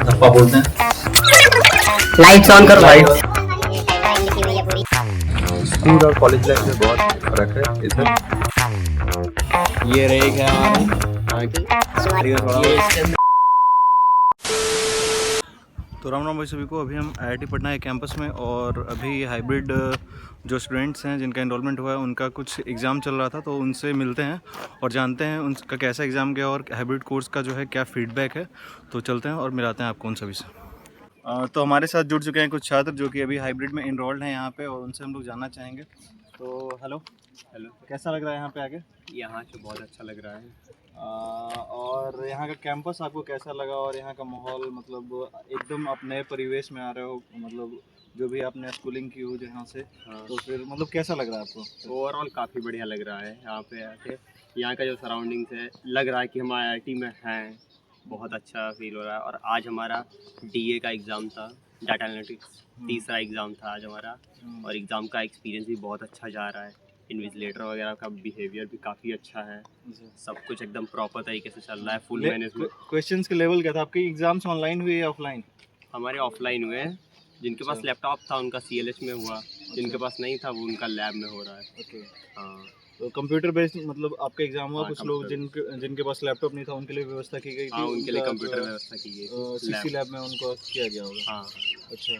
धप्पा बोलते हैं। Lights on करो भाई। स्कूल और कॉलेज लाइफ में बहुत फर्क है इधर। ये रेक है हमारी। तो राम राम भाई सभी को। अभी हम IIT पटना के कैंपस में, और अभी हाइब्रिड जो स्टूडेंट्स हैं जिनका एनरोलमेंट हुआ है उनका कुछ एग्ज़ाम चल रहा था, तो उनसे मिलते हैं और जानते हैं उनका कैसा एग्ज़ाम गया और हाइब्रिड कोर्स का जो है क्या फीडबैक है। तो चलते हैं और मिलाते हैं आपको उन सभी से। तो हमारे साथ जुड़ चुके हैं कुछ छात्र जो कि अभी हाइब्रिड में इनरोल्ड हैं यहाँ पे, और उनसे हम लोग जानना चाहेंगे। तो हेलो, कैसा लग रहा है यहाँ पे आके? यहाँ से बहुत अच्छा लग रहा है। और यहाँ का कैंपस आपको कैसा लगा, और यहाँ का माहौल, मतलब एकदम आप नए परिवेश में आ रहे हो, मतलब जो भी आपने स्कूलिंग की हो जहाँ से, हाँ। तो फिर मतलब कैसा लग रहा है आपको? ओवरऑल काफ़ी बढ़िया लग रहा है यहाँ पे आके। यहाँ का जो सराउंडिंग्स है, लग रहा है कि हम IIT में हैं। बहुत अच्छा फील हो रहा है। और आज हमारा DA का एग्ज़ाम था, डाटा एनालिटिक्स। तीसरा एग्ज़ाम था आज हमारा, और एग्ज़ाम का एक्सपीरियंस भी बहुत अच्छा जा रहा है। इन्विजिलेटर वगैरह का बिहेवियर भी काफ़ी अच्छा है। सब कुछ एकदम प्रॉपर तरीके से चल रहा है। Full management. क्वेश्चंस के लेवल क्या था? आपके एग्जाम्स ऑनलाइन हुए या ऑफलाइन? हमारे ऑफलाइन हुए हैं। जिनके पास लैपटॉप था उनका CLH में हुआ, जिनके पास नहीं था वो उनका लैब में हो रहा है। ओके। हाँ, तो कंप्यूटर बेस्ड मतलब आपका एग्जाम हुआ? हाँ, कुछ लोग जिनके पास लैपटॉप नहीं था उनके लिए व्यवस्था की गई थी? हाँ, उनके लिए उनका कंप्यूटर व्यवस्था की गई। CC लैब में उनको किया गया होगा। हाँ। अच्छा,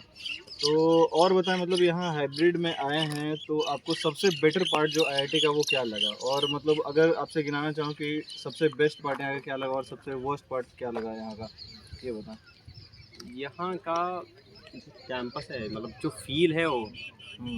तो और बताएं, मतलब यहाँ हाइब्रिड में आए हैं तो आपको सबसे बेटर पार्ट जो IIT का वो क्या लगा, और मतलब अगर आपसे गिनाना चाहूँ कि सबसे बेस्ट पार्ट यहाँ का क्या लगा और सबसे वर्स्ट पार्ट क्या लगा यहाँ का, ये बताएं। यहाँ का कैंपस है, मतलब जो फील है वो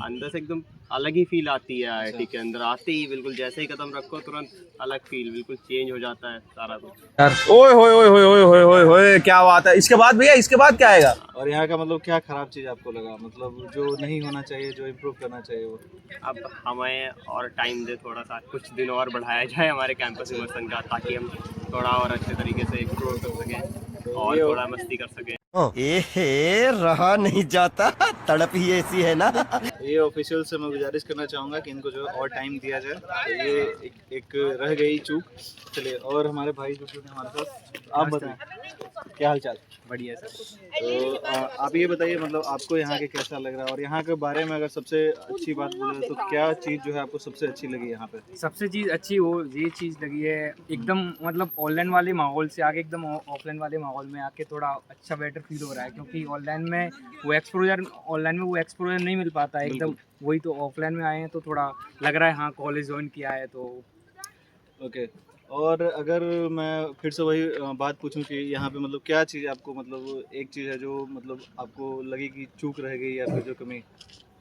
अंदर से एकदम अलग ही फील आती है। IIT के अंदर आते ही बिल्कुल जैसे ही कदम रखो तुरंत अलग फील, बिल्कुल चेंज हो जाता है सारा कुछ। ओए होए होए होए होए होए होए, क्या बात है। इसके बाद भैया, इसके बाद क्या आएगा? और यहाँ का मतलब क्या खराब चीज़ आपको लगा, मतलब जो नहीं होना चाहिए, जो इम्प्रूव करना चाहिए वो? अब हमें और टाइम दे, थोड़ा सा कुछ दिन और बढ़ाया जाए हमारे कैंपस इमर्सन का, ताकि हम थोड़ा और अच्छे तरीके से एक्सप्लोर कर सकें और थोड़ा मस्ती कर सकें। एहे, रहा नहीं जाता, तड़प ही ऐसी है ना। ये ऑफिशियल से मैं गुजारिश करना चाहूँगा कि इनको जो और टाइम दिया जाए। तो ये एक रह गई चूक। चलिए, और हमारे भाई जो हैं हमारे साथ, आप बताएं क्या हाल चाल? बढ़िया सर। तो आप ये बताइए, मतलब आपको यहाँ के कैसा लग रहा है, और यहाँ के बारे में अगर सबसे अच्छी बात बोले तो क्या चीज़ जो है आपको सबसे अच्छी लगी यहाँ पे? सबसे चीज़ अच्छी वो ये चीज़ लगी है, एकदम मतलब ऑनलाइन वाले माहौल से आके एकदम ऑफलाइन वाले माहौल में आके थोड़ा अच्छा बेटर फील हो रहा है। क्योंकि ऑनलाइन में वो एक्सपोजर नहीं मिल पाता है एकदम। वही तो ऑफलाइन में आए हैं तो थोड़ा लग रहा है हाँ कॉलेज ज्वाइन किया है तो। ओके। और अगर मैं फिर से वही बात पूछूं कि यहाँ पे मतलब क्या चीज़ आपको, मतलब एक चीज़ है जो मतलब आपको लगी कि चूक रह गई, या फिर जो कमी?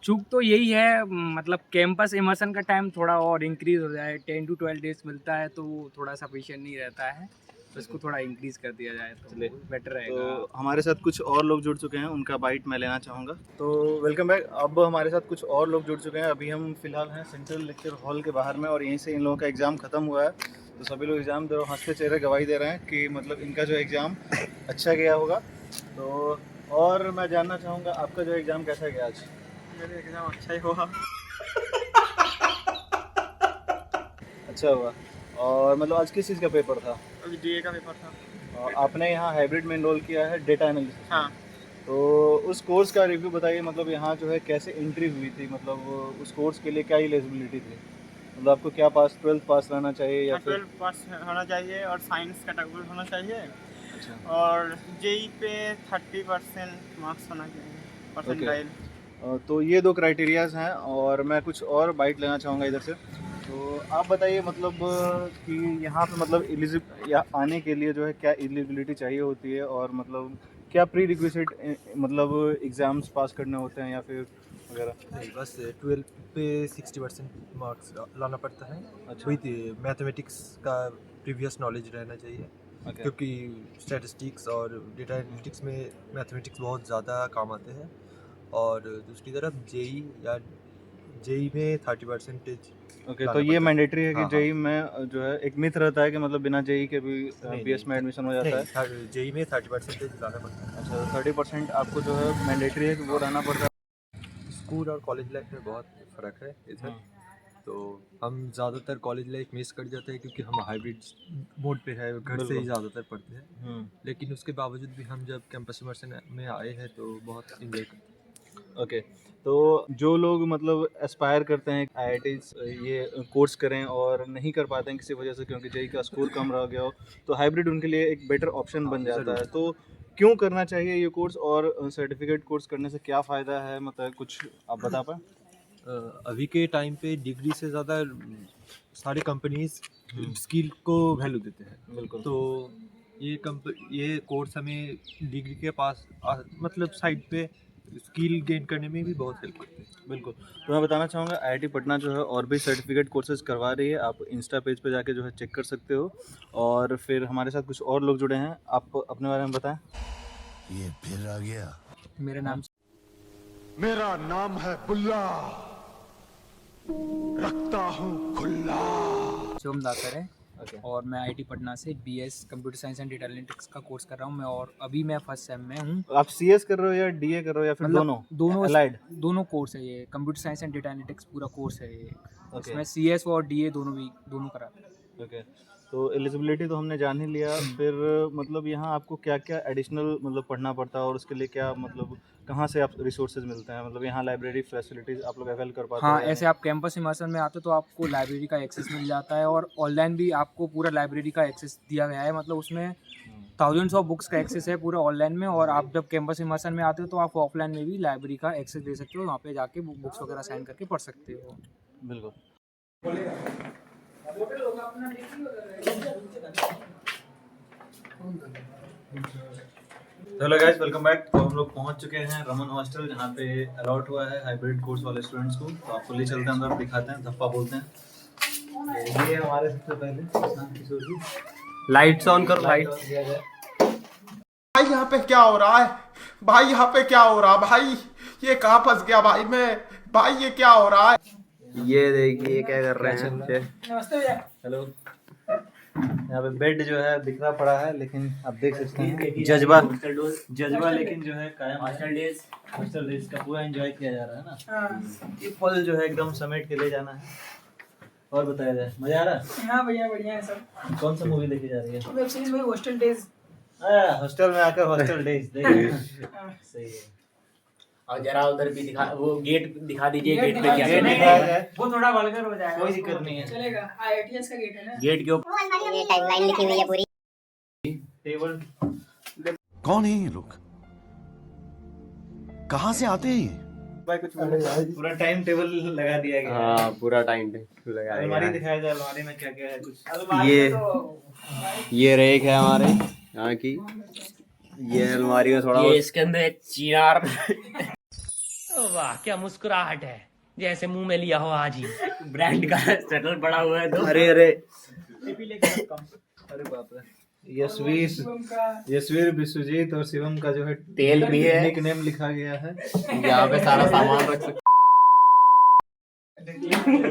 चूक तो यही है, मतलब कैंपस इमर्सन का टाइम थोड़ा और इंक्रीज हो जाए। 10 to 12 डेज मिलता है तो वो थोड़ा सफिशिएंट नहीं रहता है, तो इसको थोड़ा इंक्रीज कर दिया जाए तो बेटर रहेगा। तो हमारे साथ कुछ और लोग जुड़ चुके हैं, उनका बाइट मैं लेना चाहूँगा। तो वेलकम बैक। अब हमारे साथ कुछ और लोग जुड़ चुके हैं। अभी हम फिलहाल हैं सेंट्रल लेक्चर हॉल के बाहर में, और यहीं से इन लोगों का एग्ज़ाम ख़त्म हुआ है। तो सभी लोग एग्ज़ाम दे रहे, हंसते चेहरे गवाही दे रहे हैं कि मतलब इनका जो एग्ज़ाम अच्छा गया होगा। तो और मैं जानना चाहूँगा आपका जो एग्ज़ाम कैसा गया आज? मेरा एग्जाम अच्छा ही हुआ। अच्छा हुआ। और मतलब आज किस चीज़ का पेपर था? अभी DA का पेपर था। और आपने यहाँ हाइब्रिड में इनरोल किया है डेटा एनालिसिस। हाँ। तो उस कोर्स का रिव्यू बताइए, मतलब यहाँ जो है कैसे एंट्री हुई थी, मतलब उस कोर्स के लिए क्या एलिजिबिलिटी थी, मतलब आपको क्या पास 12th पास रहना चाहिए या फिर? 12 पास होना चाहिए और साइंस कैटेगरी होना चाहिए। अच्छा। और JEE पे 30% मार्क्स होना चाहिए, परसेंटाइल। तो ये दो क्राइटेरियाज हैं, और मैं कुछ और बाइट लेना चाहूँगा इधर से। तो आप बताइए मतलब कि यहाँ पे मतलब या आने के लिए जो है क्या एलिजिबिलिटी चाहिए होती है, और मतलब क्या प्री रिक्विजिट मतलब एग्ज़ाम्स पास करने होते हैं या फिर वगैरह? नहीं, बस 12 पे 60% मार्क्स लाना पड़ता है। अच्छा। विद मैथमेटिक्स का प्रीवियस नॉलेज रहना चाहिए। ओके। क्योंकि स्टैटिस्टिक्स और डेटा एनालिटिक्स में मैथमेटिक्स बहुत ज़्यादा काम आते हैं। और दूसरी तरफ जेई में 30%। ओके, तो ये मैंडेटरी है कि हाँ, जेई में जो है एक मिथ रहता है कि मतलब बिना जेई के भी BS में एडमिशन हो जाता है। जेई में 30% लाना पड़ता है। अच्छा, 30% आपको जो है मैंडेटरी है कि वो रहना पड़ता है। स्कूल और कॉलेज लाइफ में बहुत फ़र्क है इधर। तो हम ज़्यादातर कॉलेज लाइफ मिस कर जाते हैं क्योंकि हम हाइब्रिड मोड पे है, घर से ही ज़्यादातर पढ़ते हैं। लेकिन उसके बावजूद भी हम जब कैंपस इमर्शन में आए हैं तो बहुत इंजॉय करते हैं। ओके, तो जो लोग मतलब एस्पायर करते हैं IITs ये कोर्स करें और नहीं कर पाते हैं किसी वजह से, क्योंकि जेई का स्कोर कम रह गया हो, तो हाइब्रिड उनके लिए एक बेटर ऑप्शन बन जाता है। तो क्यों करना चाहिए ये कोर्स, और सर्टिफिकेट कोर्स करने से क्या फ़ायदा है, मतलब कुछ आप बता पाएँ? अभी के टाइम पे डिग्री से ज़्यादा सारी कंपनीज स्किल को वैल्यू देते हैं। बिल्कुल। तो ये कोर्स हमें डिग्री के पास मतलब साइड पे स्किल गेन करने में भी बहुत हेल्प करते हैं। बिल्कुल। तो मैं बताना चाहूँगा IIT पटना जो है और भी सर्टिफिकेट कोर्सेज करवा रही है। आप इंस्टा पेज पे जाके जो है चेक कर सकते हो। और फिर हमारे साथ कुछ और लोग जुड़े हैं, आप अपने बारे में बताएं। ये फिर आ गया। मेरा नाम मेरा नाम है बुल्ला, रखता हूँ खुल्ला। शिवम दाकर है ओके। और मैं IIT पटना से BS computer science and data analytics का कोर्स कर रहा हूँ मैं, और अभी मैं फर्स्ट सेम में हूँ। आप CS कर रहे हो या DA कर रहे हो या फिर दोनों Allied? दोनों कोर्स है ये, computer science and data analytics पूरा कोर्स है ये। ओके। इसमें CS और DA दोनों कराते हैं। ओके, तो एलिजिबिलिटी तो हमने जान ही लिया। फिर मतलब यहाँ आपको क्या क्या एडिशनल मतलब पढ़ना पड़ता है, और उसके लिए क्या मतलब कहाँ से आप रिसोर्सेज मिलते हैं, मतलब यहाँ लाइब्रेरी फैसिलिटीज़ आप लोग अवेल कर पाते हैं? हाँ, ऐसे आप कैंपस इमर्शन में आते हो तो आपको लाइब्रेरी का एक्सेस मिल जाता है, और ऑनलाइन भी आपको पूरा लाइब्रेरी का एक्सेस दिया गया है। मतलब उसमें थाउजेंड्स ऑफ बुक्स का एक्सेस है पूरा ऑनलाइन में, और आप जब कैंपस इमर्शन में आते हो तो आप ऑफलाइन में भी लाइब्रेरी का एक्सेस दे सकते हो, वहाँ पे जाके बुक्स वगैरह साइन करके पढ़ सकते हो। बिल्कुल। Hello guys, welcome back. तो हम लोग पहुंच चुके हैं रमन हॉस्टल, जहाँ पे अलॉट हुआ है हाइब्रिड कोर्स वाले स्टूडेंट्स को। तो आपको ले चलते हैं अंदर, दिखाते हैं, धप्पा बोलते हैं। ये हमारे सबसे पहले प्रशांत किशोर जी। लाइट्स ऑन करो भाई। भाई यहाँ पे क्या हो रहा है? भाई यहाँ पे क्या हो रहा है? भाई ये कहाँ फंस गया भाई मैं? भाई ये क्या हो रहा है? ये देखिए क्या कर रहे हैं। नमस्ते भैया। हेलो। यहाँ पे बेड जो है बिखरा पड़ा है, लेकिन आप देख सकते हैं जज्बा लेकिन जो है कायम। हॉस्टल डेज का पूरा एंजॉय किया जा रहा है ना। ये पल जो है एकदम समेट के ले जाना है। और बताया जाए, मजा आ रहा है? हाँ भैया, बढ़िया है सब। कौन सा मूवी देखी जा रही है? वेब सीरीज में हॉस्टल डेज। हॉस्टल में आकर हॉस्टल डेज सही है। और जरा उधर भी दिखा, वो गेट दिखा दीजिए। गेट पे क्या गेट दिखाया जाए, वो थोड़ा वल्गर हो जाएगा। कोई दिक्कत नहीं है। चलेगा। IITS का गेट है ना। गेट के ऊपर ये टाइमलाइन लिखी हुई है पूरी। टेबल कौन है ये लोग, कहाँ से आते हैं ये? भाई कुछ पूरा टाइम टेबल लगा दिया गया है। हाँ, पूरा टाइम लगा दिया अलमारी है। दिखाया जाए, अलमारी में क्या क्या है कुछ। ये रैक है हमारे यहाँ की। ये अलमारी में थोड़ा ये इसके अंदर एक चिनार। वाह क्या मुस्कुराहट है, जैसे मुंह में लिया हो आज ही। ब्रांड का शटल पड़ा हुआ है। तो अरे बाप रे। यशवीर विश्वजीत और शिवम का जो है तेल भी है। निक नेम लिखा गया है। यहाँ पे सारा सामान रख सकते।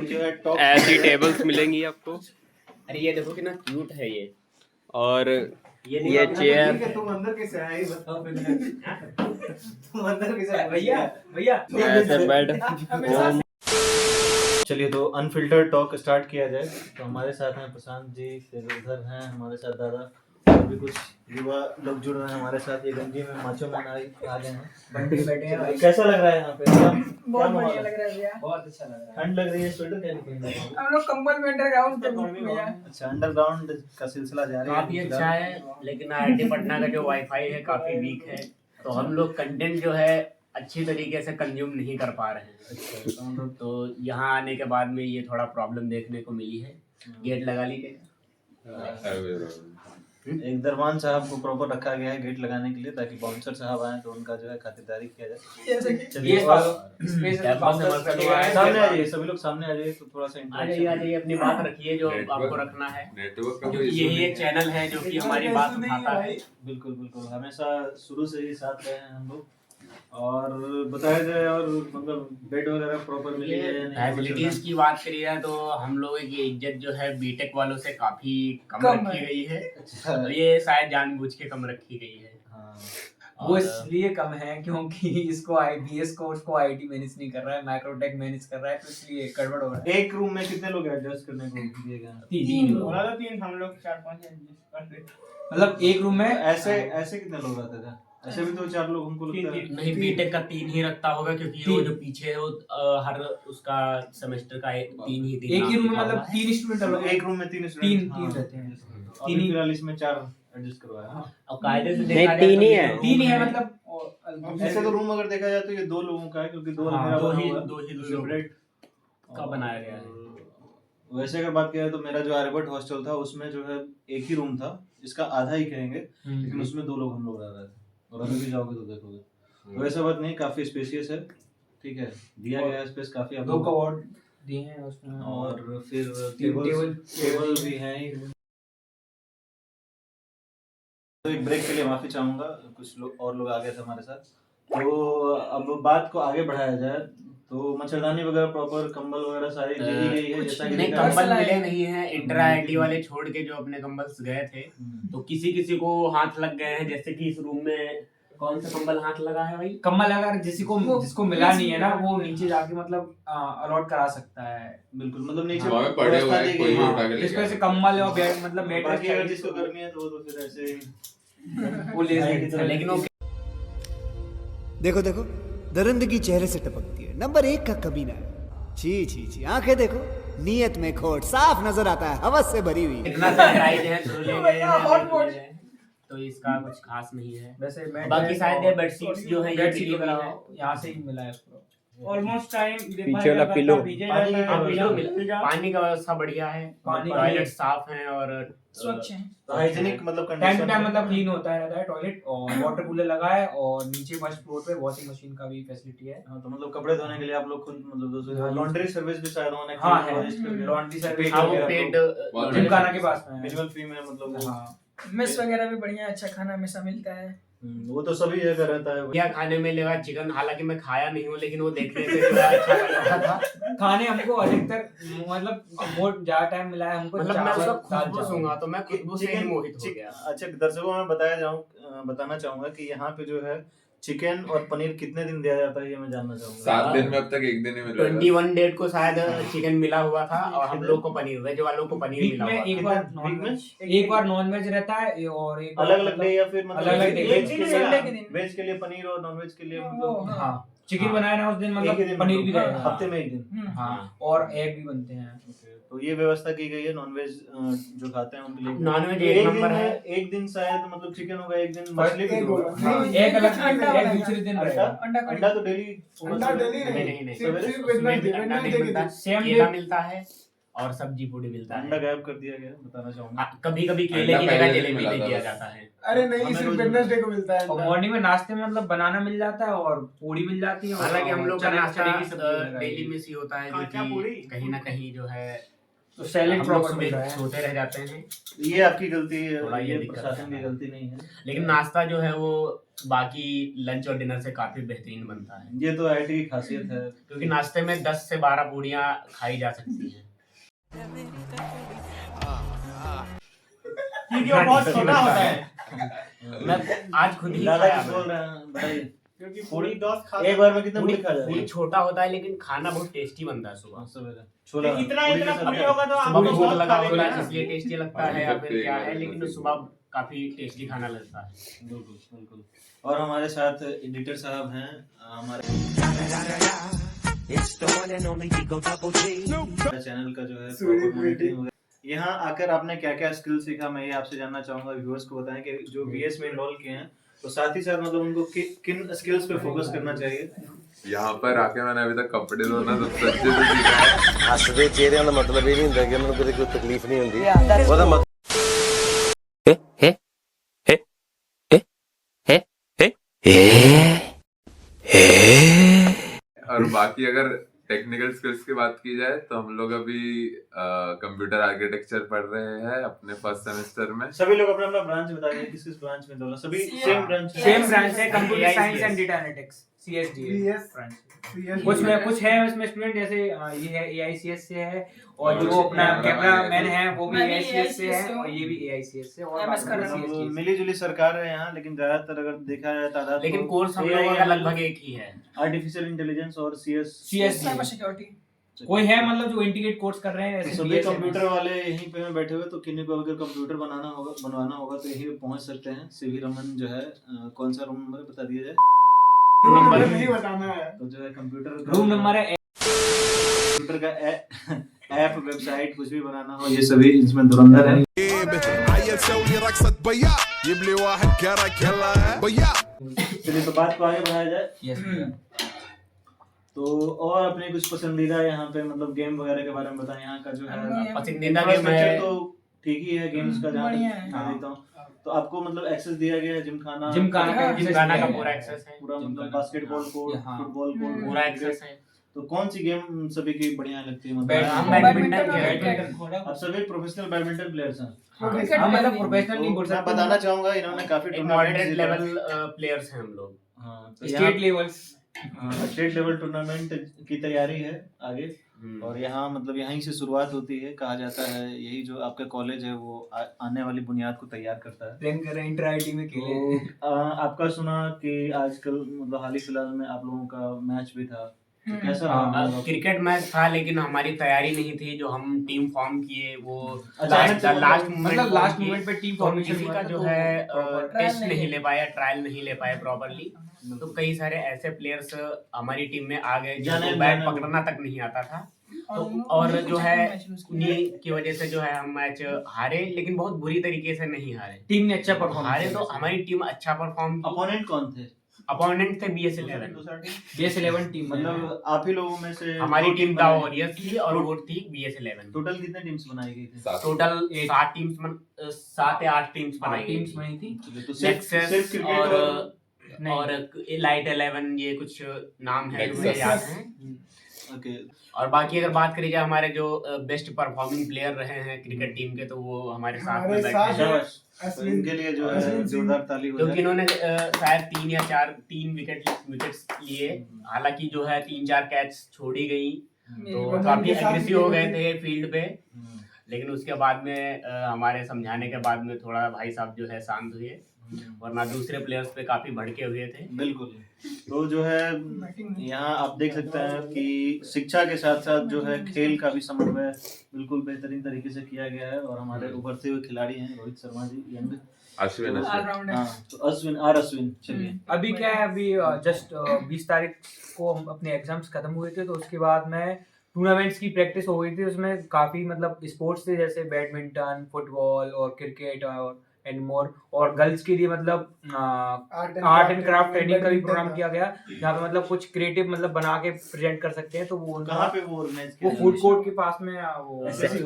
जो है टॉप ऐसी टेबल्स मिलेंगी आपको। अरे ये देखो कितना क्यूट है ये। और ये चेयर। तुम अंदर कैसे आए ये बताओ पहले। तुम अंदर कैसे आए? भैया ऐसे बेड। चलिए तो अनफिल्टर्ड टॉक स्टार्ट किया जाए। तो हमारे साथ हैं प्रशांत जी, फिर उधर हैं हमारे साथ दादा, और भी कुछ युवा लोग जुड़ रहे हैं हमारे साथ। ये गंजी में माचो मैन आ गए हैं, बंटी बैठे हैं। कैसा लग रहा है यहाँ पे? बहुत बढ़िया लग रहा है भैया। बहुत अच्छा लग रहा है। ठंड लग रही है, स्वेटर क्या नहीं पहन रहे हैं? हम लोग कंबल में अंडरग्राउंड भैया। अच्छा, अंडरग्राउंड का सिलसिला जारी है। काफी अच्छा है, लेकिन IIT पटना का जो वाईफाई है काफी वीक है, तो हम लोग कंटेंट जो है अच्छी तरीके से कंज्यूम नहीं कर पा रहे हैं। तो यहाँ आने के बाद में ये थोड़ा प्रॉब्लम देखने को मिली है। गेट लगा लीजिए। एक दरबान साहब को प्रॉपर रखा गया है गेट लगाने के लिए, ताकि बाउंसर साहब आए तो उनका जो है खातिरदारी किया जाए। चलिए सामने आ जाइए, सभी लोग सामने आ जाइए। तो थोड़ा सा आ जाइए अपनी बात रखिए जो आपको रखना है, क्योंकि यही एक चैनल है जो कि हमारी बात उठाता है। बिल्कुल बिल्कुल, हमेशा शुरू से ही साथ रहे हैं हम लोग। और बताया जाए, और मतलब बेड वगैरह प्रॉपर मिली है या नहीं? फैसिलिटीज की बात करिए तो हम लोगों की इज्जत जो है बीटेक वालों से काफी कम रखी गई है। तो ये शायद जानबूझ के कम रखी गई है। हाँ। वो इसलिए कम है क्योंकि इसको IBS कोर्स को IIT मैनेज नहीं कर रहा है, माइक्रोटेक मैनेज कर रहा है, तो इसलिए गड़बड़ हो रहा है। एक रूम में कितने लोग एडजस्ट करने को दिए गए हैं? 3 लोग। बोला था 3, हम लोग 4-5 एडजस्ट करते। मतलब एक रूम में ऐसे कितने लोग रहते थे? ऐसे भी तो 4 लोग हमको लगता है। नहीं, बीटेक का 3 ही रखता होगा क्योंकि वो जो पीछे है वो हर उसका सेमेस्टर का 3 ही दिन एक ही रूम में मतलब 3 स्टूडेंट एक रूम में 3 तीन रहते हैं। तीन ही फिलहाल इसमें 4 एडजस्ट करवाया है। और कायदे से नहीं, देखा जाए 3 ही तो है। 3 ही है मतलब ऐसे तो रूम अगर देखा जाए तो ये 2 लोगों का है क्योंकि 2 मेरा दो बना ही हुआ है, दो ही लोग सेपरेट का बनाया गया है। वैसे अगर बात किया तो मेरा जो आर्यभट्ट हॉस्टल था उसमें जो है एक ही रूम था, इसका आधा ही कहेंगे, लेकिन उसमें 2 लोग हम लोग रह रहे थे। और अभी भी जाओगे तो देखोगे तो ऐसा बात नहीं, काफी स्पेशियस है, ठीक है, दिया गया है स्पेस काफी। आप 2 कवर्ड दिए हैं उसमें और फिर टेबल भी है। तो एक ब्रेक के लिए माफी चाहूंगा, कुछ लोग और लोग आ गए थे हमारे साथ, तो अब बात को आगे बढ़ाया जाए तो मच्छरदानी वगैरह प्रॉपर, कंबल वगैरह सारी दी गई है जैसा कि नहीं, देखा है। कंबल मिले नहीं है। इंटर IIT वाले छोड़ के जो अपने कंबल्स गए थे तो किसी को हाथ लग गए हैं, जैसे कि इस रूम में कौन सा कंबल हाथ लगा है भाई? कम्बल अगर जिसको मिला नहीं है ना वो नीचे जाके मतलब अलॉट करा सकता है। बिल्कुल, मतलब नीचे हमें पड़े हुए हैं, कोई भी उठा के ले जिसको गया। ऐसे कम्बल और बेड मतलब बाकी अगर मैट्रेस जिसको करनी है तो वो तो फिर ऐसे ही वो ले सकता है। लेकिन वो देखो देखो दरिंदगी चेहरे से टपकती है, नंबर 1 का कमीना है। छी छी छी, आंखें देखो, नीयत में खोट साफ नजर आता है, हवस से भरी हुई। इतना सरप्राइज है तो ले गए हैं, तो इसका कुछ खास नहीं है। वैसे बाकी शायद ये बेडशीट्स जो है ये बेडशीट बिकी हुई वगैरह है। यहाँ से ही मिला है उसको। ऑलमोस्ट टाइम पीछे वाला पिलो। पानी का व्यवस्था बढ़िया है, पानी टॉयलेट साफ है और स्वच्छ है। हाइजीनिक मतलब टाइम टू कंडीशन टाइम मतलब क्लीन होता रहता है टॉयलेट, और वाटर कूलर लगा है, और नीचे फर्स्ट फ्लोर पे वॉशिंग मशीन का भी फैसिलिटी है। हाँ, तो मतलब कपड़े धोने के लिए आप लोग खुद मतलब हाँ, लॉन्ड्री सर्विस भी शायद होने हाँ है, लॉन्ड्री सर्विस हाँ, वो पेड जिमखाना के पास में है। मिनिमल फी में मतलब वो हाँ मेस वगैरह भी बढ़िया, अच्छा खाना हमेशा मिलता है। वो तो सभी जगह रहता है। क्या खाने में लगा चिकन, हालांकि मैं खाया नहीं हूँ लेकिन वो देखने से जो है अच्छा लग रहा था। खाने हमको अधिकतर मतलब बहुत ज्यादा टाइम मिला है हमको, मतलब मैं उसका चावल, दाल खुशबू चावल। सूंघा तो मैं खुशबू से ही मोहित हो गया। अच्छा, दर्शकों में बताना चाहूंगा कि यहाँ पे जो है चिकन और पनीर कितने दिन दिया जाता है ये मैं जानना चाहूंगा। 7 दिन में अब तक 1 दिन ही मिला है। 21 डेट को शायद चिकन मिला हुआ था और हम लोग को पनीर, वेज वालों को पनीर वीक मिला में हुआ एक था। बार वीक में नॉन वेज रहता है और एक अलग अलग डे या फिर मतलब अलग-अलग day। वेज के संडे के दिन। लिए वेज के लिए पनीर और नॉन वेज के लिए वो, मतलब हाँ चिकन हाँ। बनाया ना उस दिन एक मतलब ही दिन पनीर भी रहेगा। हफ्ते में 1 दिन। हाँ और एग भी बनते हैं। तो ये व्यवस्था की गई है नॉन वेज जो खाते हैं उनके लिए। नॉन वेज तो एक दिन नंबर है। एक दिन शायद मतलब चिकन होगा, एक दिन मछली भी होगा। हाँ, एग अलग एग दूसरे दिन रहेगा। अंडा तो डेली नहीं सवेरे अंडा नहीं मिलता, Same केला day। मिलता है और सब्जी पूरी मिलता अंडा है। गायब कर दिया गया, बताना चाहूंगा। कभी कभी केले की अंडा जगह पहले दिन जलेबी मिला दे था दिया बस। जाता है। अरे नहीं, हमें सिर्फ रोज वेडनेसडे को मिलता है। और मॉर्निंग में नाश्ते में मतलब बनाना मिल जाता है और पूड़ी मिल जाती है। हालांकि हम लोग का चने नाश्ता की सब्जी वगैरह डेली मिस ही होता है, जो क्या पूरी? कि कहीं ना कहीं जो है तो सैलेड हम लोग प्रॉपर मिल रहा सुबह है। सोते रह जाते हैं। ये आपकी गलती थोड़ा है, ये ये दिक्कत प्रशासन है। की गलती नहीं है। लेकिन नाश्ता जो है वो बाकी लंच और डिनर से काफी बेहतरीन बनता है, ये तो आईटी की खासियत है। क्योंकि नाश्ते में 10 से 12 पूड़ियाँ खाई जा सकती हैं। क्योंकि वो बहुत छोटा होता है। मैं आज खुद ही दादा खाया की बोल रहे हैं भाई, क्योंकि पूरी 10 खा एक बार में कितना पूरी पूरी खा जाए? पूरी छोटा होता है लेकिन खाना बहुत टेस्टी बनता है सुबह। सवेरे छोला इतना पूरी इतना के साथ पूरी क्या? होगा तो सुबह आपको भूख बहुत लगा खा होता लेगा है ना। इसलिए टेस्टी लगता है या फिर क्या है, लेकिन सुबह काफी टेस्टी खाना लगता है। बिल्कुल बिल्कुल। और हमारे साथ एडिटर साहब हैं हमारे चैनल का जो है proper monitoring वगैरह। यहाँ आकर आपने क्या क्या स्किल सीखा, मैं ये आपसे जानना चाहूंगा। व्यूअर्स को बताएं कि जो बीएस में इनरोल किए हैं तो साथ ही साथ मतलब उनको किन स्किल्स पे फोकस करना चाहिए। यहाँ पर आके मैंने अभी तक कपड़े धोना तो सच्चे से सीखा है। हसदे चेहरे का मतलब ये नहीं होता कि उन्हें कोई तकलीफ नहीं होती। ਉਹਦਾ ਮਤਲਬ और बाकी अगर टेक्निकल स्किल्स की बात की जाए तो हम लोग अभी कंप्यूटर आर्किटेक्चर पढ़ रहे हैं अपने फर्स्ट सेमेस्टर में। सभी लोग अपना अपना ब्रांच बता दें, किस किस ब्रांच में दोनों सभी सेम ब्रांच सेम ब्रांच है, computer science and data analytics. CSD कुछ है उसमें स्टूडेंट, जैसे ये है AICS से है, और जो अपना कैमरा मैन है वो भी AICS से है, और ये भी AICS से, और मिली जुली सरकार है यहाँ, लेकिन ज्यादातर अगर देखा जाए तादाद, लेकिन कोर्स हम लोगों का लगभग एक ही है, आर्टिफिशियल इंटेलिजेंस और CSD। साइबर सिक्योरिटी कोई है मतलब जो इंटीग्रेट कोर्स कर रहे हैं, तो सभी कंप्यूटर वाले यहीं पे बैठे हुए, तो किन्हीं को अगर कंप्यूटर बनवाना होगा तो यहीं पे पहुंच सकते हैं। सीवी रमन जो है, कौन सा रूम नंबर बता दिया जाए? नंबर नहीं बताना है। तो जो है कंप्यूटर रूम नंबर है, कंप्यूटर का ऐप वेबसाइट कुछ भी बनाना हो, ये सभी इसमें धुरंधर है। चलिए तो बात को आगे बढ़ाया जाए। तो और अपने कुछ पसंदीदा यहाँ पे मतलब गेम वगैरह के बारे में बताएं। यहाँ का जो है पसंदीदा गेम है तो ठीक ही है, गेम्स का जहाँ देखता हूँ तो आपको मतलब एक्सेस दिया गया है, जिमखाना का पूरा एक्सेस है, पूरा मतलब बास्केटबॉल कोर्ट, फुटबॉल कोर्ट, पूरा एक्सेस है। तो कौन सी गेम सभी की बढ़िया लगती है? बैडमिंटन। आप सभी प्रोफेशनल बैडमिंटन प्लेयर्स हैं? मतलब प्रोफेशनल नहीं बोल सकते, मैं बताना चाहूंगा इन्होंने काफी मॉडरेट लेवल प्लेयर्स हैं हम लोग। हाँ, स्टेट लेवल टूर्नामेंट की तैयारी है आगे, और यहाँ मतलब यहीं से शुरुआत होती है। कहा जाता है यही जो आपका कॉलेज है वो आने वाली बुनियाद को तैयार करता है। इंटर आईटी में खेले। आपका सुना कि आजकल मतलब हाल ही फिलहाल में आप लोगों का मैच भी था, तो कैसा रहा? क्रिकेट मैच था, लेकिन हमारी तैयारी नहीं थी। जो हम टीम फॉर्म किए वो लास्ट मोमेंट पे टीम फॉर्मेशन किसी का जो है टेस्ट नहीं ले पाया, ट्रायल नहीं ले पाए प्रॉपर्ली। तो कई सारे ऐसे प्लेयर्स हमारी टीम में आ गए जिनको बैट पकड़ना तक नहीं आता था, तो और जो है उन्हीं की वजह से जो है हम मैच हारे, लेकिन बहुत बुरी तरीके से नहीं हारे। टीम ने अच्छा परफॉर्म हारे तो हमारी टीम अच्छा परफॉर्म। अपोनेंट कौन थे? अपोनेंट थे BS11 टीम, मतलब आप ही लोगों में से हमारी टीम द वॉरियर्स थी और वो थी BS11। टोटल कितने टीम्स बनाई गई थी? टोटल 7 या 8 टीम्स बनाई थी। तो सिर्फ क्रिकेट और लाइट 11 ये कुछ नाम है मुझे याद है। ओके। और बाकी अगर बात करी जाए हमारे जो बेस्ट परफॉर्मिंग प्लेयर रहे हैं क्रिकेट टीम के, तो वो हमारे साथ में बैठे हैं। इनके लिए जो है जोरदार ताली हो जाए, क्योंकि इन्होंने शायद 3 विकेट्स लिए। हालांकि जो है 3-4 कैच छोड़ी गई, तो काफी एग्रेसिव हो गए थे फील्ड पे, लेकिन उसके बाद में हमारे समझाने के बाद में थोड़ा भाई साहब जो है शांत हुए, वरना दूसरे प्लेयर्स पे काफी भड़के हुए थे। बिल्कुल। तो जो है यहाँ आप देख सकते हैं कि शिक्षा के साथ साथ जो है खेल का भी समन्वय बिल्कुल बेहतरीन तरीके से किया गया है। और हमारे उभरते हुए खिलाड़ी हैं रोहित शर्मा जी, यंग अश्विन। हाँ, तो अश्विन चलिए। अभी क्या है, अभी जस्ट 20 तारीख को हम अपने एग्जाम्स खत्म हुए थे, तो उसके बाद में टूर्नामेंट्स की प्रैक्टिस हो गई थी। उसमें काफी मतलब स्पोर्ट्स थे, जैसे बैडमिंटन, फुटबॉल और क्रिकेट और एंड मोर। और गर्ल्स के लिए मतलब आर्ट एंड क्राफ्ट ट्रेनिंग का भी प्रोग्राम किया गया, जहाँ पे मतलब कुछ क्रिएटिव मतलब बना के प्रेजेंट कर सकते हैं। तो वो कहाँ पे वो फूड कोर्ट के पास में वो उसमें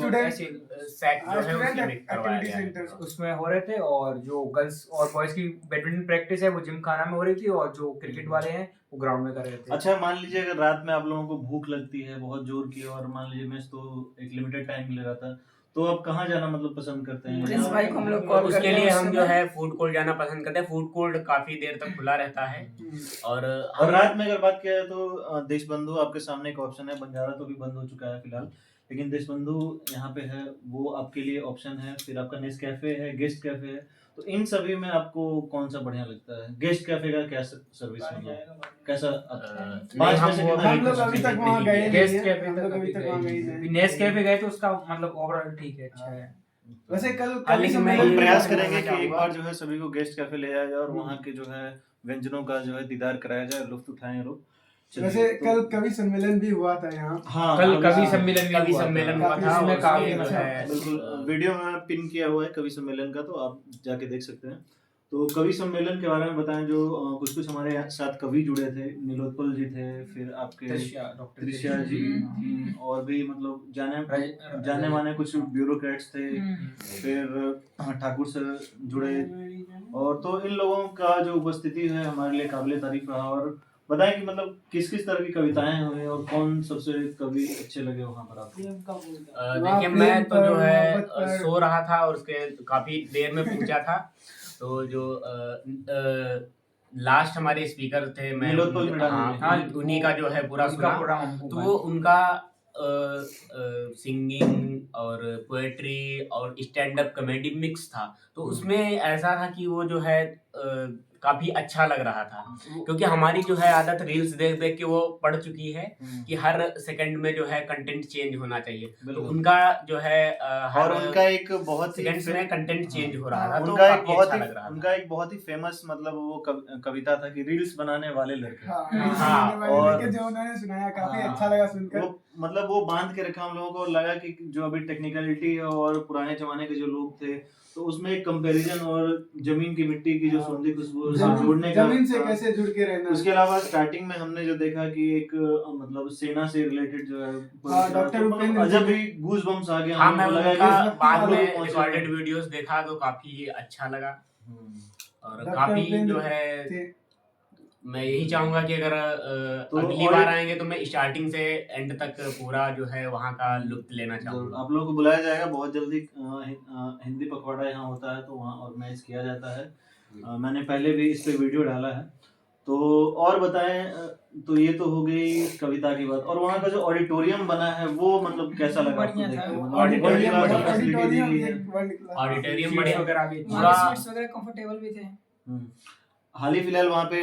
हो रहे थे। और जो गर्ल्स और बॉयज की बैडमिंटन प्रैक्टिस है वो जिमखाना में हो रही थी, और जो क्रिकेट वाले हैं वो ग्राउंड में कर रहे थे। अच्छा, मान लीजिए अगर रात में आप लोगों को भूख लगती है बहुत जोर की, और मान लीजिए मैच तो एक लिमिटेड टाइम मिल रहा था, तो आप कहाँ जाना मतलब पसंद करते हैं? भाई को हम लोग कॉल उसके लिए हम जो है फूड कोर्ट जाना पसंद करते हैं। फूड कोर्ट काफी देर तक खुला रहता है। और रात में अगर बात किया जाए तो देशबंधु आपके सामने एक ऑप्शन है। बंजारा तो भी बंद हो चुका है फिलहाल, लेकिन देशबंधु यहाँ पे है, वो आपके लिए ऑप्शन है। फिर आपका नेस्कैफे है, गेस्ट कैफे है। तो इन सभी में आपको कौन सा बढ़िया लगता है? गेस्ट कैफे का क्या सर्विस मतलब कैसा? हम लोग अभी तक वहाँ गए, गेस्ट कैफे नेस्कैफे गए तो उसका मतलब ओवरऑल ठीक है, अच्छा है। वैसे कल हम प्रयास करेंगे कि एक बार जो है सभी को गेस्ट कैफे ले जाया जाए और वहाँ के जो है व्यंजनों का जो है दीदार कराया जाए, लुत्फ उठाएं लोग। वैसे कल कवि सम्मेलन भी हुआ था यहाँ। हाँ, कल कवि सम्मेलन हुआ था, उसमें काफी बिल्कुल वीडियो में पिन किया हुआ है कवि सम्मेलन का, तो आप जाके देख सकते हैं। तो कवि सम्मेलन के बारे में बताएं। जो कुछ हमारे साथ कवि जुड़े थे, नीलोत्पल जी थे, फिर आपके त्रिष्या जी, और भी मतलब जाने माने कुछ ब्यूरोक्रेट्स थे, फिर ठाकुर सर जुड़े। और तो इन लोगों का जो उपस्थिति है हमारे लिए काबिले तारीफ रहा। और बताएं कि मतलब किस किस तरह की कविताएं हुई और कौन सबसे कवि अच्छे लगे वहाँ पर आपको? देखिए, मैं तो जो है सो रहा था और उसके काफी देर में पूछा था। तो जो लास्ट हमारे स्पीकर थे, मैं नीलोत्पल मैडम हाँ, ने। उन्हीं का जो है पूरा उनका सुना। पूरा हमको तो वो उनका सिंगिंग और पोएट्री और स्टैंड अप कॉमेडी मिक्स था, तो उसमें ऐसा था कि वो जो है काफी अच्छा लग रहा था, क्योंकि हमारी जो है आदत रील्स देख देख के वो पड़ चुकी है कि हर सेकंड में जो है कंटेंट चेंज होना चाहिए। तो बिल्कुल। उनका जो है और हर उनका एक बहुत ही सेकंड्स में कंटेंट चेंज हो रहा था, तो उनका एक काफी बहुत अच्छा ही लग रहा था। उनका एक बहुत ही फेमस मतलब वो कविता था कि रील्स बनाने वाले लड़के। हाँ, और जो उन्होंने सुनाया काफी हाँ, अच्छा लगा सुनकर। वो मतलब वो बांध के रखा हम लोगों को, लगा कि जो अभी टेक्निकलिटी और पुराने जमाने के जो लोग थे, तो उसमें एक कंपैरिजन और जमीन की मिट्टी की जो सुगंधी खुशबू से जोड़ने का, जमीन से कैसे जुड़ के रहना। उसके अलावा स्टार्टिंग में हमने जो देखा कि एक मतलब सेना से रिलेटेड जो है डॉक्टर तो उपेंद्र अजब ही गूज बम्स आ गया। हाँ, मैं हमको लगा उनका कि बाद में पहुंचे रिकॉर्डेड वीडियोस देखा तो काफी अच्छा लगा, और डॉक्टर काफी उपेंद्र जो है थे। मैं यही चाहूंगा कि अगर तो अगली और बार एक- आएंगे तो मैं स्टार्टिंग से एंड तक पूरा जो है वहाँ का लुत्फ लेना जरूर चाहूंगा। आप लोगों को बुलाया जाएगा बहुत जल्दी। हिंदी पखवाड़ा यहाँ होता है तो वहाँ ऑर्गेनाइज किया जाता है। मैंने पहले भी इस पे वीडियो डाला है। तो और बताएं, तो ये तो हो गई कविता की बात। और वहाँ का जो ऑडिटोरियम बना है वो मतलब कैसा लगा आपको बढ़िया देख था। के? मतलब ऑडिटोरियम वर्ल्ड क्लास बढ़िया। फैसिलिटी दी हुई है। ऑडिटोरियम सीट्स बढ़िया वगैरह भी पूरा सीट्स वगैरह कंफर्टेबल भी थे। हम्म। हाल ही फिलहाल वहाँ पे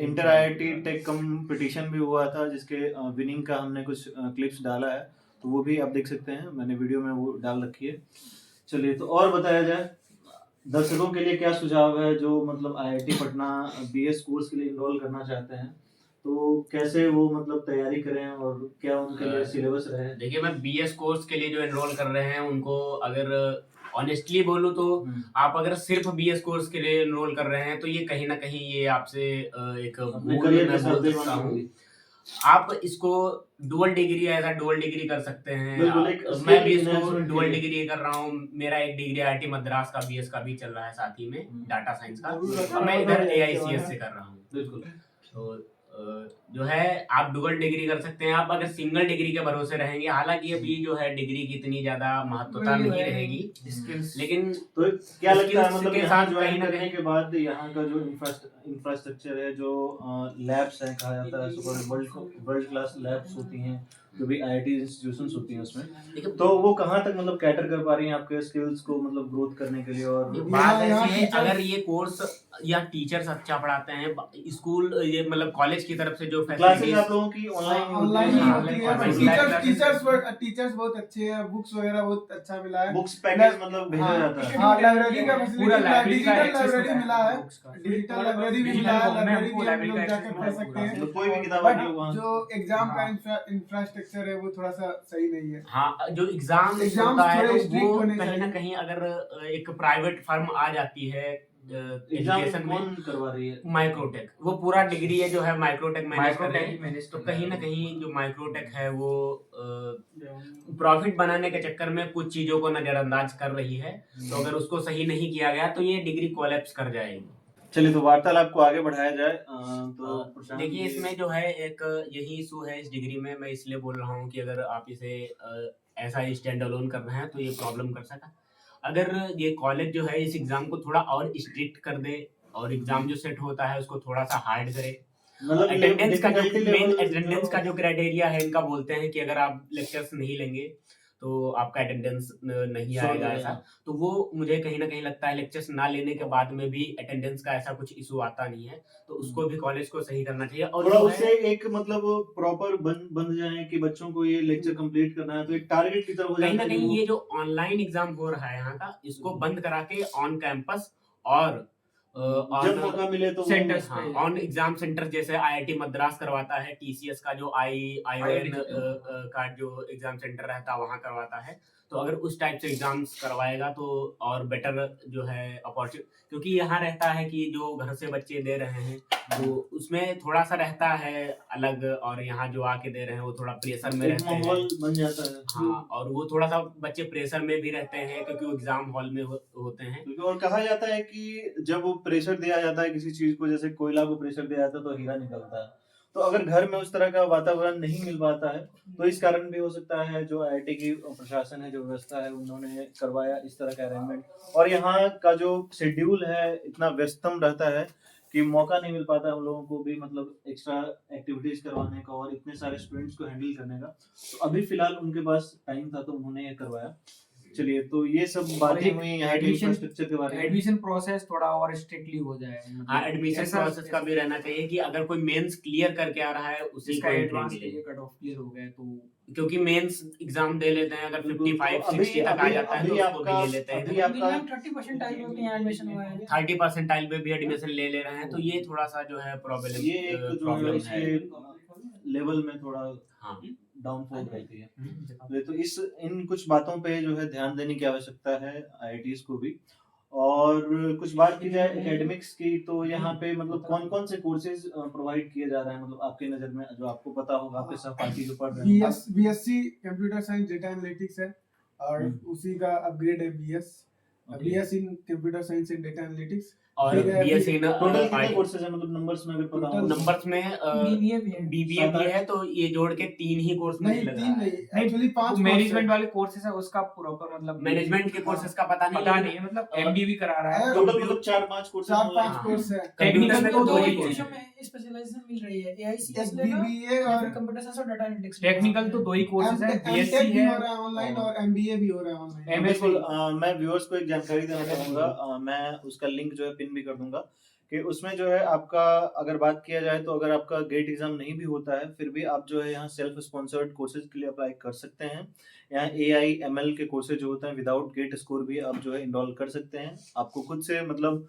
इंटर IIT टेक कंपटीशन भी हुआ था, जिसके विनिंग का हमने कुछ क्लिप्स डाला है, तो वो भी आप देख सकते हैं, मैंने वीडियो में वो डाल रखी है। चलिए, तो और बताया जाए दर्शकों के लिए क्या सुझाव है जो मतलब IIT पटना BS कोर्स के लिए इनरोल करना चाहते हैं, तो कैसे वो मतलब तैयारी करें और क्या उनके लिए सिलेबस रहे? देखिए, मैं BS कोर्स के लिए जो एनरोल कर रहे हैं उनको अगर ऑनेस्टली बोलूं तो आप अगर सिर्फ BS कोर्स के लिए एनरोल कर रहे हैं तो ये कहीं ना कहीं ये आपसे एक अपने बोल career के मैं साथ बोल दिलवाना सकता हूँ। होगी। आप इसको डुअल डिग्री ऐसा डुअल डिग्री कर सकते हैं। बिल्कुल, एक मैं भी skill इसको enhancement डुअल के लिए। डिग्री कर रहा हूँ। मेरा एक डिग्री IIT मद्रास का BS का भी चल रहा है साथ ही में डाटा साइंस का, और मैं इधर AICS से कर रहा हूँ। बिल्कुल। तो जो है आप डुअल डिग्री कर सकते हैं। आप अगर सिंगल डिग्री के भरोसे रहेंगे, हालांकि अभी जो है डिग्री की इतनी ज्यादा महत्वता नहीं रहेगी, लेकिन तो क्या लगता है skills मतलब के यहाँ साथ ज्वाइन कहीं ना करने कहीं के बाद यहाँ का जो इंफ्रास्ट्रक्चर है, जो लैब्स हैं कहा जाता है, सुपर वर्ल्ड क्लास लैब्स होती हैं जो भी IIT इंस्टीट्यूशंस होती हैं उसमें, तो वो कहाँ तक मतलब कैटर कर पा रही हैं आपके स्किल्स को मतलब ग्रोथ करने के लिए? और बात ऐसी है, अगर ये कोर्स या टीचर्स अच्छा पढ़ाते हैं, स्कूल ये मतलब कॉलेज की तरफ से जो क्लासेस फैसिलिटीज आप लोगों की ऑनलाइन ऑनलाइन ही हाँ, होती है। online टीचर्स बहुत अच्छे हैं, बुक्स वगैरह बहुत अच्छा मिला है। बुक्स पैकेज मतलब भेजा जाता है। हाँ, लाइब्रेरी का पूरा फैसिलिटी, लाइब्रेरी का डिजिटल access लाइब्रेरी होता है मिला है, बुक्स का। डिजिटल लाइब्रेरी भी डिजिटल मिला है, फॉर्म में लाइब्रेरी हमको भी हम लाइब्रेरी लोग का जाकर access पढ़ मिला है सकते पूरा। हैं। मतलब कोई भी किताब बट आप लोग वहाँ जो एग्जाम का इंफ्रास्ट्रक्चर है वो थोड़ा सा सही नहीं है। हाँ, जो एग्जाम Exams होता है थोड़े तो strict वो होने कहीं ना चाहिए। कहीं अगर एक प्राइवेट फर्म आ जाती है एग्जाम एजुकेशन में, कौन करवा रही है? माइक्रोटेक, वो पूरा डिग्री है जो है माइक्रोटेक मैनेज कर रहे माइक्रोटेक ही हैं। मैनेज तो कर रहा है कहीं ना वो। कहीं जो माइक्रोटेक है वो प्रॉफिट बनाने के चक्कर में कुछ चीजों को नजरअंदाज कर रही है, तो अगर उसको सही नहीं किया गया तो ये डिग्री कोलैप्स कर जाएगी। चलिए, तो वार्तालाप को आगे बढ़ाया जाए। तो प्रशांत देखिए, जी- इसमें जो है एक यही इशू है इस डिग्री में, मैं इसलिए बोल रहा हूँ कि अगर आप इसे ऐसा स्टैंड अलोन कर रहे हैं तो ये प्रॉब्लम कर सकता। अगर ये कॉलेज जो है इस एग्जाम को थोड़ा और स्ट्रिक्ट कर दे और एग्जाम जो सेट होता है उसको थोड़ा सा हार्ड करे, मतलब अटेंडेंस का जो difficulty मेन level अटेंडेंस जो- का जो क्राइटेरिया है इनका, बोलते हैं कि अगर आप लेक्चर्स नहीं लेंगे तो आपका अटेंडेंस नहीं Sure आएगा रहेगा। ऐसा। तो वो मुझे कहीं ना कहीं लगता है लेक्चर्स ना लेने के बाद में भी अटेंडेंस का ऐसा कुछ इशू आता नहीं है, तो उसको भी कॉलेज को सही करना चाहिए। और थोड़ा जो है- उससे एक मतलब प्रॉपर बन जाए कि बच्चों को ये लेक्चर कंप्लीट करना है, तो एक टारगेट की तरफ हो कहीं जाता ना है कि कहीं वो- ये जो ऑनलाइन एग्जाम हो रहा है यहाँ का, इसको बंद करा के ऑन कैंपस और जब मौका मिले तो Centers वो- पे। ऑन एग्जाम सेंटर जैसे IIT मद्रास करवाता है, TCS का जो ION का जो एग्जाम सेंटर रहता है वहाँ करवाता है, तो अगर उस टाइप से एग्जाम्स करवाएगा तो और बेटर जो है अपॉर्चुनिटी, क्योंकि यहाँ रहता है कि जो घर से बच्चे दे रहे हैं तो उसमें थोड़ा सा रहता है अलग, और यहाँ जो आके दे रहे हैं वो थोड़ा प्रेशर में एक रहते हैं। माहौल बन जाता है। हाँ, और वो थोड़ा सा बच्चे प्रेशर में भी रहते हैं क्योंकि वो एग्जाम हॉल में होते हैं। क्योंकि और कहा जाता है कि जब वो प्रेशर दिया जाता है किसी चीज को, जैसे कोयला को प्रेशर दिया जाता है तो हीरा निकलता है, तो अगर घर में उस तरह का वातावरण नहीं मिल पाता है तो इस कारण भी हो सकता है जो IIT की प्रशासन है, जो व्यवस्था है, उन्होंने करवाया इस तरह का अरेंजमेंट। और यहाँ का जो शेड्यूल है इतना व्यस्तम रहता है कि मौका नहीं मिल पाता हम लोगों को भी मतलब एक्स्ट्रा एक्टिविटीज करवाने का और इतने सारे स्टूडेंट्स को हैंडल करने का। तो अभी फिलहाल उनके पास टाइम था तो उन्होंने ये करवाया। चलिए, तो ये सब बातें हुई यहाँ के इंफ्रास्ट्रक्चर के बारे में। एडमिशन प्रोसेस थोड़ा और स्ट्रिक्टली हो जाए, हाँ, एडमिशन प्रोसेस का भी रहना चाहिए कि अगर कोई मेंस क्लियर करके आ रहा है उसी इसका को एडवांस एंट्री मिले, कट ऑफ क्लियर हो गया तो क्योंकि मेंस एग्जाम दे लेते हैं अगर 55-60 तक आ जाता है तो उसको भी ले लेते हैं। 30% पे भी एडमिशन ले रहे हैं, तो ये थोड़ा सा जो है प्रॉब्लम है, लेवल में थोड़ा डाउनफॉल रहती है। तो इन कुछ बातों पे जो है ध्यान देने की आवश्यकता है आईआईटीज को भी। और कुछ बात की जाए एकेडमिक्स की, तो यहाँ पे मतलब कौन कौन से कोर्सेज प्रोवाइड किए जा रहे हैं, मतलब आपके नजर में जो आपको पता होगा, आपके सहपाठी जो पढ़ रहे हैं। BSc computer science data analytics है और उसी का अपग्रेड है BS in computer science and data analytics और बीएससी टोटल कितने कोर्सेज हैं, मतलब नंबर्स में अगर पता हो? नंबर्स में बीबीए भी है, तो ये जोड़ के 3 ही कोर्स नहीं, 3 नहीं, एक्चुअली 5 मैनेजमेंट वाले कोर्सेज है उसका प्रॉपर मतलब मैनेजमेंट के कोर्सेज का पता नहीं है, मतलब एमडी भी करा रहा है। टोटल मतलब 4-5 कोर्स है। टेक्निकल में तो 2 ही कोर्स में स्पेशलाइजेशन मिल रही है, एआईसीएस बीबीए और कंप्यूटर साइंस और डाटा एनालिटिक्स। टेक्निकल तो 2 ही कोर्सेज है, बीएससी भी है हो रहा है ऑनलाइन और एमबीए भी हो रहा है ऑनलाइन। बिल्कुल, मैं व्यूअर्स को एक जानकारी देना चाहूंगा, मैं उसका लिंक जो है पिन भी कर दूंगा कि उसमें जो है आपका अगर बात किया जाए तो अगर आपका गेट एग्जाम नहीं भी होता है फिर भी आप जो है यहाँ सेल्फ स्पॉन्सर्ड कोर्सेज के लिए अप्लाई कर सकते हैं। यहाँ AI/ML के कोर्सेज जो होते हैं विदाउट गेट स्कोर भी आप जो है इनरोल कर सकते हैं। आपको खुद से मतलब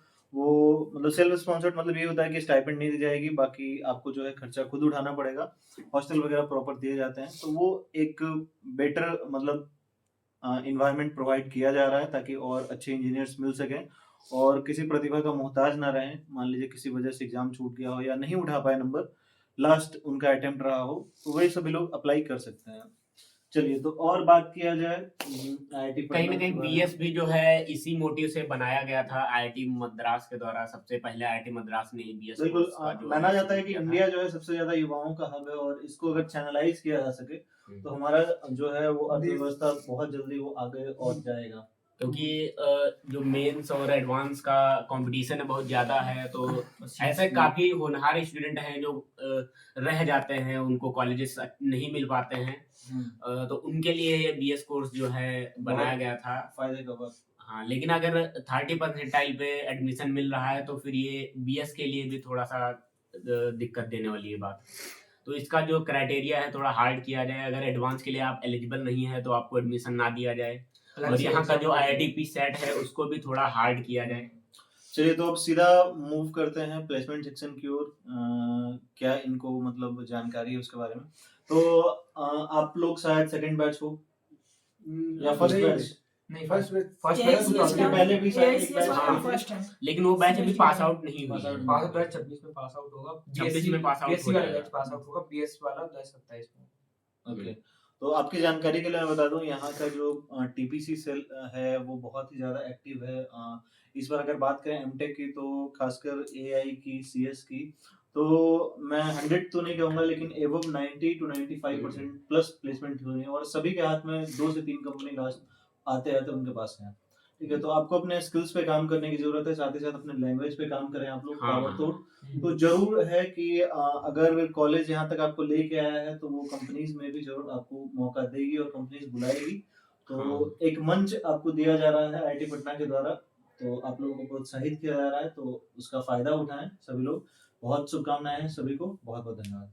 सेल्फ स्पॉन्सर्ड मतलब ये होता है कि स्टाइपेंड नहीं दी जाएगी, बाकी आपको जो है खर्चा खुद उठाना पड़ेगा, हॉस्टल वगैरह प्रॉपर दिए जाते हैं। तो वो एक बेटर मतलब इन्वायरमेंट प्रोवाइड किया जा रहा है ताकि और अच्छे इंजीनियर्स मिल सकें और किसी प्रतिभा का मोहताज ना रहें। मान लीजिए किसी वजह से एग्जाम छूट गया हो या नहीं उठा पाए नंबर, लास्ट उनका अटेम्प्ट रहा हो, तो वही सभी लोग अप्लाई कर सकते हैं। चलिए, तो और बात किया जाए आईआईटी कहीं ना कहीं बीएस भी जो है इसी मोटिव से बनाया गया था आईआईटी मद्रास के द्वारा। सबसे पहले आईआईटी मद्रास ने ही बीएस बिल्कुल माना जाता है कि इंडिया जो है सबसे ज्यादा युवाओं का हब है और इसको अगर चैनलाइज किया जा सके तो हमारा जो है वो अर्थव्यवस्था बहुत जल्दी वो आगे और जाएगा, क्योंकि जो मेंस और एडवांस का कंपटीशन है बहुत ज़्यादा है। तो ऐसे काफ़ी होनहार स्टूडेंट हैं जो रह जाते हैं, उनको कॉलेजेस नहीं मिल पाते हैं, तो उनके लिए ये बीएस कोर्स जो है बनाया गया था, फायदे का बात। हाँ, लेकिन अगर 30% पे एडमिशन मिल रहा है तो फिर ये बीएस के लिए भी थोड़ा सा दिक्कत देने वाली है बात। तो इसका जो क्राइटेरिया है थोड़ा हार्ड किया जाए, अगर एडवांस के लिए आप एलिजिबल नहीं है तो आपको एडमिशन ना दिया जाए, और यहाँ का जो IITP सेट है उसको भी थोड़ा हार्ड किया जाए। चलिए, तो अब सीधा मूव करते हैं प्लेसमेंट सेक्शन की ओर। क्या इनको मतलब जानकारी है उसके बारे में? तो आप लोग शायद सेकंड बैच हो या फर्स्ट बैच? नहीं, फर्स्ट बैच पहले भी फर्स्ट है, लेकिन वो बैच अभी पास आउट नहीं हुआ। पास बैच 26 में पास आउट होगा, 26 में पास आउट बीएससी वाला बैच पास आउट होगा, बीएस वाला 27 में। ओके, तो आपकी जानकारी के लिए मैं बता दूं यहाँ का जो टीपीसी सेल है वो बहुत ही ज़्यादा एक्टिव है। इस बार अगर बात करें एमटेक की तो खासकर AI की, CS की, तो मैं 100 तो नहीं कहूँगा लेकिन एवब 90 to 95% प्लस प्लेसमेंट हुई है और सभी के हाथ में 2 से 3 कंपनी लास्ट आते उनके पास हैं। ठीक है, तो आपको अपने स्किल्स पे काम करने की जरूरत है, साथ ही साथ अपने लैंग्वेज पे काम करें आप लोग ताबड़तोड़। तो जरूर है कि अगर कॉलेज यहाँ तक आपको लेके आया है तो वो कंपनीज में भी जरूर आपको मौका देगी और कंपनीज बुलाएगी। तो एक मंच आपको दिया जा रहा है आईआईटी पटना के द्वारा, तो आप लोगों को प्रोत्साहित किया जा रहा है, तो उसका फायदा उठाएं सभी लोग। बहुत शुभकामनाएं हैं सभी को, बहुत बहुत धन्यवाद।